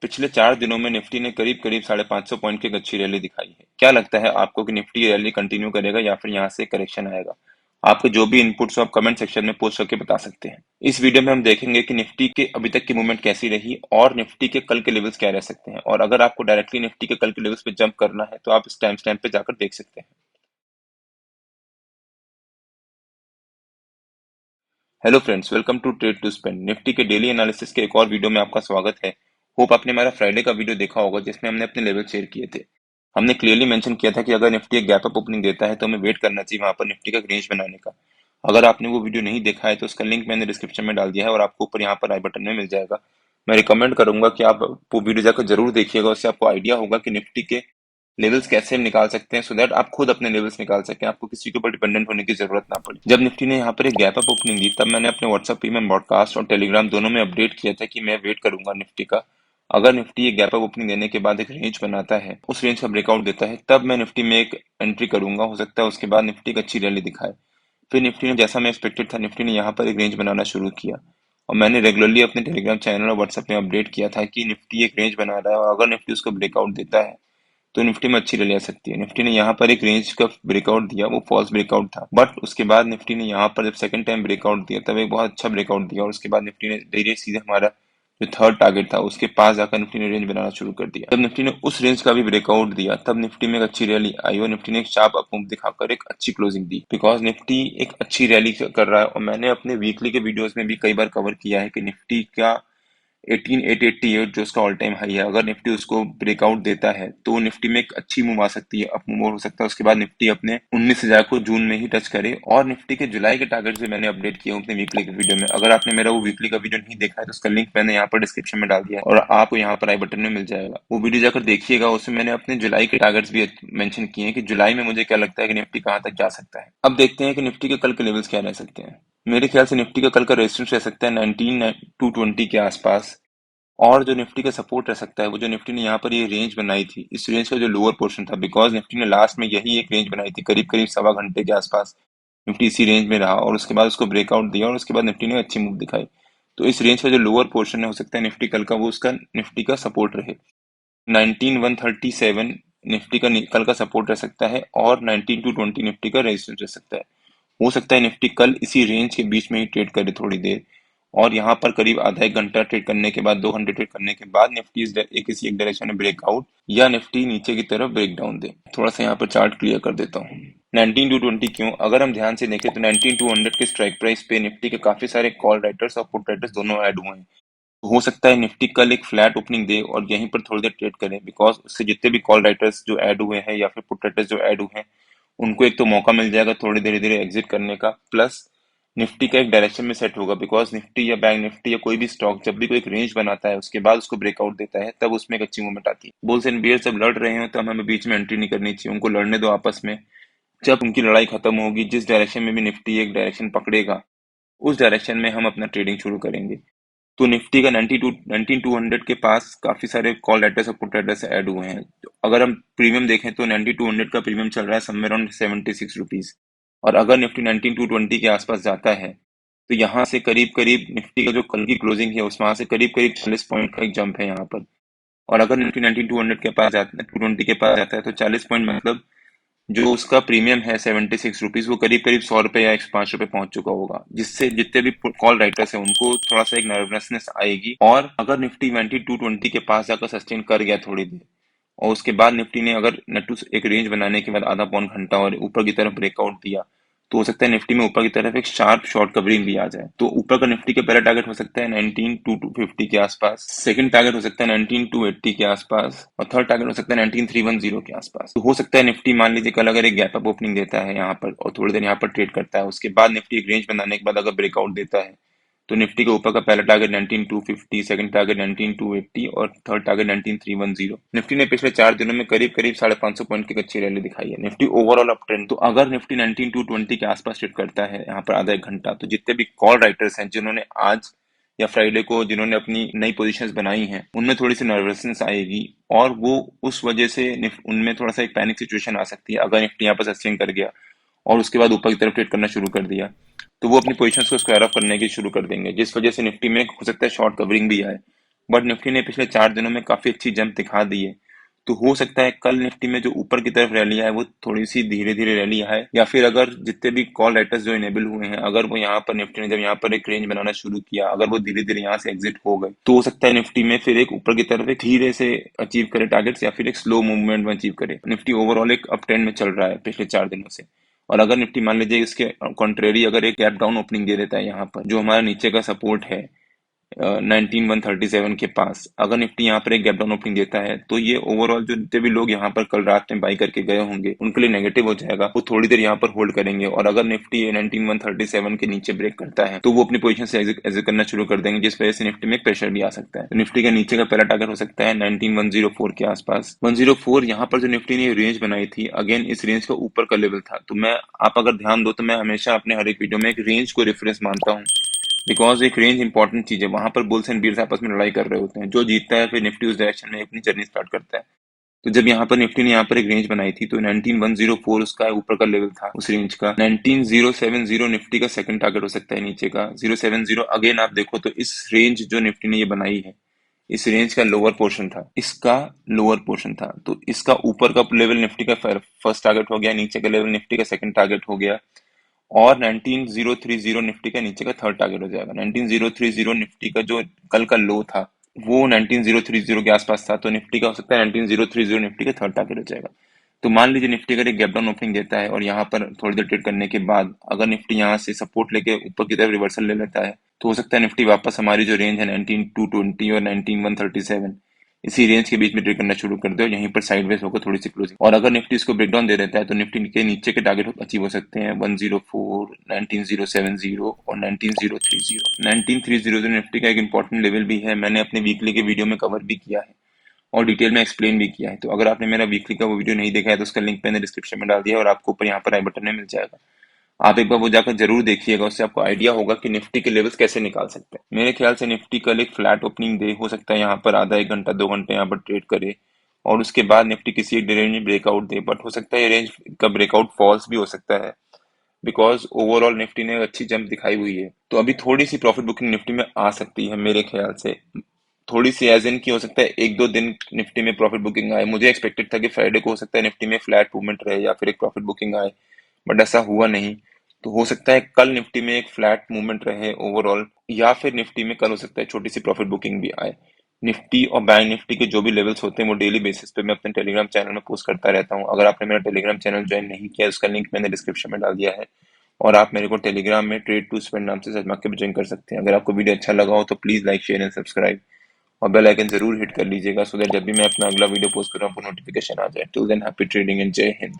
पिछले 4 दिनों में निफ्टी ने करीब करीब 550 पॉइंट की एक अच्छी रैली दिखाई है। क्या लगता है आपको कि निफ्टी रैली कंटिन्यू करेगा या फिर यहाँ से करेक्शन आएगा? आपके जो भी इनपुट्स हो आप कमेंट सेक्शन में पोस्ट करके बता सकते हैं। इस वीडियो में हम देखेंगे कि निफ्टी के अभी तक की मूवमेंट कैसी रही और निफ्टी के कल के लेवल्स क्या रह सकते हैं, और अगर आपको डायरेक्टली निफ्टी के कल के लेवल्स पे जंप करना है तो आप इस टाइम स्टैम्प पे जाकर देख सकते हैं। Hello friends, welcome to trade to spend. Nifty के डेली एनालिसिस के एक और वीडियो में आपका स्वागत है। होप आपने हमारा फ्राइडे का वीडियो देखा होगा जिसमें हमने अपने लेवल शेयर किए थे। हमने क्लियरली मेंशन किया था कि अगर निफ्टी एक गैप अप ओपनिंग देता है तो हमें वेट करना चाहिए वहां पर निफ्टी का रेंज बनाने का। अगर आपने वो वीडियो नहीं देखा है तो उसका लिंक मैंने डिस्क्रिप्शन में डाल दिया है और आपको ऊपर यहाँ पर आई बटन में मिल जाएगा। मैं रिकमेंड करूंगा कि आप वो वीडियो जाकर जरूर देखिएगा, उससे आपको आइडिया होगा कि निफ्टी के लेवल्स कैसे हम निकाल सकते हैं, सो दैट आप खुद अपने लेवल्स निकाल सकें, आपको किसी के ऊपर डिपेंडेंट होने की जरूरत ना पड़े। जब निफ्टी ने यहाँ पर एक गैप अप ओपनिंग दी तब मैंने अपने व्हाट्सएप पे में ब्रॉडकास्ट और टेलीग्राम दोनों में अपडेट किया था कि मैं वेट करूंगा निफ्टी का। अगर निफ्टी एक गैप अप ओपनिंग देने के बाद एक रेंज बनाता है, उस रेंज का ब्रेकआउट देता है, तब मैं निफ्टी में एक एंट्री करूंगा। हो सकता है उसके बाद निफ्टी एक अच्छी रैली दिखाए। फिर निफ्टी ने, जैसा मैं एक्सपेक्टेड था, निफ्टी ने यहाँ पर एक रेंज बनाना शुरू किया और मैंने रेगुलरली अपने टेलीग्राम चैनल और व्हाट्सएप में अपडेट किया था कि निफ्टी एक रेंज बना रहा है और अगर निफ्टी उसको ब्रेकआउट देता है तो निफ्टी में अच्छी रैली आ सकती है। निफ्टी ने यहाँ पर एक रेंज का ब्रेकआउट दिया, वो फॉल्स ब्रेकआउट था, बट उसके बाद निफ्टी ने यहाँ पर जब सेकंड टाइम ब्रेकआउट दिया तब एक बहुत अच्छा ब्रेकआउट दिया और उसके बाद निफ्टी ने धीरे सीधे हमारा जो थर्ड टारगेट था उसके पास जाकर निफ्टी ने रेंज बनाना शुरू कर दिया। जब निफ्टी ने उस रेंज का भी ब्रेकआउट दिया तब निफ्टी में एक अच्छी रैली आई और निफ्टी ने एक शार्प अप मूव दिखाकर एक अच्छी क्लोजिंग दी, बिकॉज निफ्टी एक अच्छी रैली कर रहा है। और मैंने अपने वीकली के वीडियोस में भी कई बार कवर किया है कि निफ्टी का 18888 जो उसका ऑल टाइम हाई है, अगर निफ्टी उसको ब्रेकआउट देता है तो निफ्टी में एक अच्छी मूव आ सकती है, अप मूव हो सकता है। उसके बाद निफ्टी अपने 19,000 को जून में ही टच करे। और निफ्टी के जुलाई के टारगेट भी मैंने अपडेट किया हूँ अपने वीकली के वीडियो में। अगर आपने मेरा वो वीकली का वीडियो नहीं देखा है तो उसका लिंक मैंने यहाँ पर डिस्क्रिप्शन में डाल दिया है और आपको यहाँ पर आई बटन में मिल जाएगा, वो वीडियो जाकर देखिएगा। उसमें मैंने अपने जुलाई के टारगेट्स भी मेंशन किए हैं कि जुलाई में मुझे क्या लगता है कि निफ्टी कहाँ तक जा सकता है। अब देखते हैं कि निफ्टी के कल के लेवल्स क्या रह सकते हैं। मेरे ख्याल से निफ्टी का कल का रेजिस्टेंस रह सकता है 19,220 के आसपास, और जो निफ्टी का सपोर्ट रह सकता है वो जो निफ्टी ने यहाँ पर ये रेंज बनाई थी, इस रेंज का जो लोअर पोर्शन था, बिकॉज निफ्टी ने लास्ट में यही एक रेंज बनाई थी करीब करीब सवा घंटे के आसपास। निफ्टी इसी रेंज में रहा और उसके बाद उसको ब्रेकआउट दिया और उसके बाद निफ्टी ने अच्छी मूव दिखाई। तो इस रेंज का जो लोअर पोर्शन है, हो सकता है निफ्टी कल का वो उसका निफ्टी का सपोर्ट रहे। 19,137 निफ्टी का कल का सपोर्ट रह सकता है और 19,220 निफ्टी का रेजिस्टेंस रह सकता है। हो सकता है निफ्टी कल इसी रेंज के बीच में ही ट्रेड करे थोड़ी देर, और यहाँ पर करीब आधा एक घंटा ट्रेड करने के बाद, 2 घंटे ट्रेड करने के बाद निफ्टी किसी एक डायरेक्शन में ब्रेकआउट या निफ्टी नीचे की तरफ ब्रेक डाउन दे। थोड़ा सा यहाँ पर चार्ट क्लियर कर देता हूँ। 19,220 क्यों? अगर हम ध्यान से देखें तो 19,200 के स्ट्राइक प्राइस पे निफ्टी के काफी सारे कॉल राइटर्स और पुट राइटर्स दोनों ऐड हुए हैं। हो सकता है निफ्टी कल एक फ्लैट ओपनिंग दे और यहीं पर थोड़ी देर ट्रेड करें, बिकॉज उससे जितने भी कॉल राइटर्स जो ऐड हुए हैं या फिर पुट राइटर्स जो ऐड हुए हैं उनको एक तो मौका मिल जाएगा थोड़ी धीरे धीरे एग्जिट करने का, प्लस निफ्टी का एक डायरेक्शन में सेट होगा, बिकॉज निफ्टी या बैंक निफ्टी या कोई भी स्टॉक जब भी कोई एक रेंज बनाता है उसके बाद उसको ब्रेकआउट देता है तब उसमें एक अच्छी मूवमेंट आती है। बुल्स एंड बियर्स जब लड़ रहे हो तो हमें बीच में एंट्री नहीं करनी चाहिए, उनको लड़ने दो आपस में। जब उनकी लड़ाई खत्म होगी, जिस डायरेक्शन में भी निफ्टी एक डायरेक्शन पकड़ेगा उस डायरेक्शन में हम अपना ट्रेडिंग शुरू करेंगे। तो निफ्टी का 19,200 के पास काफी सारे कॉल राइटर्स और पुट राइटर्स ऐड हुए हैं। तो अगर हम प्रीमियम देखें तो 19,200 का प्रीमियम चल रहा है समवेयर अराउंड 76 रुपीज, और अगर निफ्टी 19,220 के आसपास जाता है तो यहाँ से करीब करीब निफ्टी का जो कल की क्लोजिंग है उसमें से करीब करीब 40 पॉइंट का एक जंप है यहाँ पर। और अगर निफ्टी 19,200 के पास जाता है, 220 के पास जाता है, तो 40 पॉइंट मतलब जो उसका प्रीमियम है 76 रुपीज, वो करीब करीब 100 रुपए या 105 रुपए पहुंच चुका होगा, जिससे जितने भी कॉल राइटर्स हैं उनको थोड़ा सा एक नर्वसनेस आएगी। और अगर निफ्टी 9220 के पास जाकर सस्टेन कर गया थोड़ी देर और उसके बाद निफ्टी ने अगर नेटू एक रेंज बनाने के बाद आधा पौन घंटा और ऊपर की तरफ ब्रेकआउट दिया, तो हो सकता है निफ्टी में ऊपर की तरफ एक शार्प शॉर्ट कवरिंग भी आ जाए। तो ऊपर का निफ्टी का पहला टारगेट हो सकता है 19,250 के आसपास, सेकंड टारगेट हो सकता है 19,280 के आसपास, और थर्ड टारगेट हो सकता है 19,310 के आसपास। तो हो सकता है निफ्टी, मान लीजिए कल अगर एक गैप अप ओपनिंग देता है यहाँ पर और थोड़ी देर यहाँ पर ट्रेड करता है, उसके बाद निफ्टी एक रेंज बनाने के बाद अगर ब्रेकआउट देता है तो निफ्टी के ऊपर का पहला टारगेट 19,250, सेकंड टारगेट 19,280 और थर्ड टारगेट 19,310। निफ्टी ने पिछले 4 दिनों में करीब करीब 550 पॉइंट की अच्छी रैली दिखाई है। Nifty overall up trend. तो अगर निफ्टी 19,220 के आसपास ट्रेड करता है यहाँ पर आधा एक घंटा, तो जितने भी कॉल राइटर्स हैं जिन्होंने आज या फ्राइडे को जिन्होंने अपनी नई पोजीशंस बनाई हैं उनमें थोड़ी सी नर्वसनेस आएगी और वो उस वजह से उनमें थोड़ा सा एक पैनिक सिचुएशन आ सकती है। अगर निफ्टी यहाँ पर सस्टेन कर गया और उसके बाद ऊपर की तरफ ट्रेड करना शुरू कर दिया तो वो अपनी पोजीशंस को स्क्वायर ऑफ करने की शुरू कर देंगे, जिस वजह से निफ्टी में हो सकता है शॉर्ट कवरिंग भी आए। बट निफ्टी ने पिछले 4 दिनों में काफी अच्छी जंप दिखा दी है। तो हो सकता है कल निफ्टी में जो ऊपर की तरफ रैली आए वो थोड़ी सी धीरे धीरे रैली आए, या फिर अगर जितने भी कॉल राइटर्स जो इनेबल हुए हैं, अगर वो यहाँ पर निफ्टी ने जब यहाँ पर एक रेंज बनाना शुरू किया, अगर वो धीरे धीरे यहाँ से एग्जिट हो गए, तो हो सकता है निफ्टी में फिर एक ऊपर की तरफ एक धीरे से अचीव करे टारगेट्स, या फिर एक स्लो मूवमेंट में अचीव करे। निफ्टी ओवरऑल एक अप ट्रेंड में चल रहा है पिछले 4 दिनों से। और अगर निफ्टी मान लीजिए इसके कॉन्ट्रेरी अगर एक गैप डाउन ओपनिंग दे देता है यहाँ पर, जो हमारा नीचे का सपोर्ट है 19,137 के पास, अगर निफ्टी यहाँ पर एक गैप डाउन ओपनिंग देता है, तो ये ओवरऑल जो जितने भी लोग यहाँ पर कल रात में बाई करके गए होंगे उनके लिए नेगेटिव हो जाएगा, वो थोड़ी देर यहाँ पर होल्ड करेंगे। और अगर निफ्टी 19,137 के नीचे ब्रेक करता है तो वो अपनी पोजीशन से एग्जिट करना शुरू कर देंगे, जिस वजह से निफ्टी में प्रेशर भी आ सकता है। तो निफ्टी का नीचे का पहला टारगेट हो सकता है 19,104 के आसपास। 104 यहाँ पर जो निफ्टी ने रेंज बनाई थी, अगेन इस रेंज का ऊपर का लेवल था। तो मैं, आप अगर ध्यान दो तो मैं हमेशा अपने हर एक वीडियो में एक रेंज को रेफरेंस मानता हूँ, बिकॉज एक रेंज इंपॉर्टेंट चीज है। वहां पर बुल्स एंड बीयर्स आपस में लड़ाई कर रहे होते हैं, जो जीतता है फिर निफ्टी उस डायरेक्शन में अपनी जर्नी स्टार्ट करता है। तो जब यहाँ पर निफ्टी ने यहाँ पर एक रेंज बनाई थी तो 19,104 उसका ऊपर का लेवल था उस रेंज का। 19,070 निफ्टी का सेकंड टारगेट हो सकता है नीचे का। 070 अगेन आप देखो तो इस रेंज जो निफ्टी ने ये बनाई है, इस रेंज का लोअर पोर्शन था, इसका लोअर पोर्शन था। तो इसका ऊपर का लेवल निफ्टी का फर्स्ट टारगेट हो गया, नीचे का लेवल निफ्टी का सेकंड टारगेट हो गया, और 19,030 निफ्टी का नीचे का थर्ड टारगेट हो जाएगा। 19,030 निफ्टी का जो कल का लो था वो 19,030 के आसपास था, तो निफ्टी का हो सकता है 19,030 निफ्टी का थर्ड टारगेट हो जाएगा। तो मान लीजिए निफ्टी अगर एक गैप डाउन ओपनिंग देता है और यहाँ पर थोड़ी देर ट्रेड करने के बाद अगर निफ्टी यहाँ से सपोर्ट लेके ऊपर की तरफ रिवर्सल ले लेता है, तो हो सकता है निफ्टी वापस हमारी जो रेंज है 19,220 और 19,137 इसी रेंज के बीच में ट्रेड करना शुरू कर दे, और यहीं पर साइडवेज होकर थोड़ी सी क्लोजिंग। और अगर निफ्टी इसको ब्रेकडाउन दे देता है तो निफ्टी के नीचे के टारगेट अचीव हो सकते हैं 104, 19,070 और 19,030। 19,300 निफ्टी का एक इंपॉर्टेंट लेवल भी है, मैंने अपने वीकली के वीडियो में कवर भी किया है और डिटेल में एक्सप्लेन भी किया है। तो अगर आपने मेरा वीकली का वो वीडियो नहीं देखा है तो उसका लिंक मैंने डिस्क्रिप्शन में डाल दिया है और आपको ऊपर यहाँ पर आई बटन में मिल जाएगा। आप एक बार वो जाकर जरूर देखिएगा, उससे आपको आइडिया होगा कि निफ्टी के लेवल्स कैसे निकाल सकते हैं। मेरे ख्याल से निफ्टी कल एक फ्लैट ओपनिंग दे, हो सकता है यहाँ पर आधा एक घंटा 2 घंटे यहाँ पर ट्रेड करे और उसके बाद निफ्टी किसी एक रेंज में ब्रेकआउट दे, बट हो सकता है ये रेंज का ब्रेकआउट फॉल्स भी हो सकता है, बिकॉज ओवरऑल निफ्टी ने अच्छी जंप दिखाई हुई है। तो अभी थोड़ी सी प्रॉफिट बुकिंग निफ्टी में आ सकती है मेरे ख्याल से, थोड़ी सी एज इन की हो सकता है 1-2 दिन निफ्टी में प्रॉफिट बुकिंग आए। मुझे एक्सपेक्टेड था कि फ्राइडे को हो सकता है निफ्टी में फ्लैट मूवमेंट रहे या फिर एक प्रॉफिट बुकिंग आए, बट ऐसा हुआ नहीं। तो हो सकता है कल निफ्टी में एक फ्लैट मूवमेंट रहे ओवरऑल, या फिर निफ्टी में कल हो सकता है छोटी सी प्रॉफिट बुकिंग भी आए। निफ्टी और बैंक निफ्टी के जो भी लेवल्स होते हैं वो डेली बेसिस पे मैं अपने टेलीग्राम चैनल में पोस्ट करता रहता हूँ। अगर आपने मेरा टेलीग्राम चैनल ज्वाइन नहीं किया, उसका लिंक मैंने डिस्क्रिप्शन में डाल दिया है, और आप मेरे को टेलीग्राम में ट्रेड टू स्पेंड नाम से सर्च मार के भी ज्वाइन कर सकते हैं। अगर आपको वीडियो अच्छा लगा हो तो please like, share and subscribe, और बेल आइकन जरूर हिट कर लीजिएगा, सो दैट जब भी मैं अपना अगला वीडियो पोस्ट करूँ आपको नोटिफिकेशन आ जाए। Till than happy trading and जय हिंद।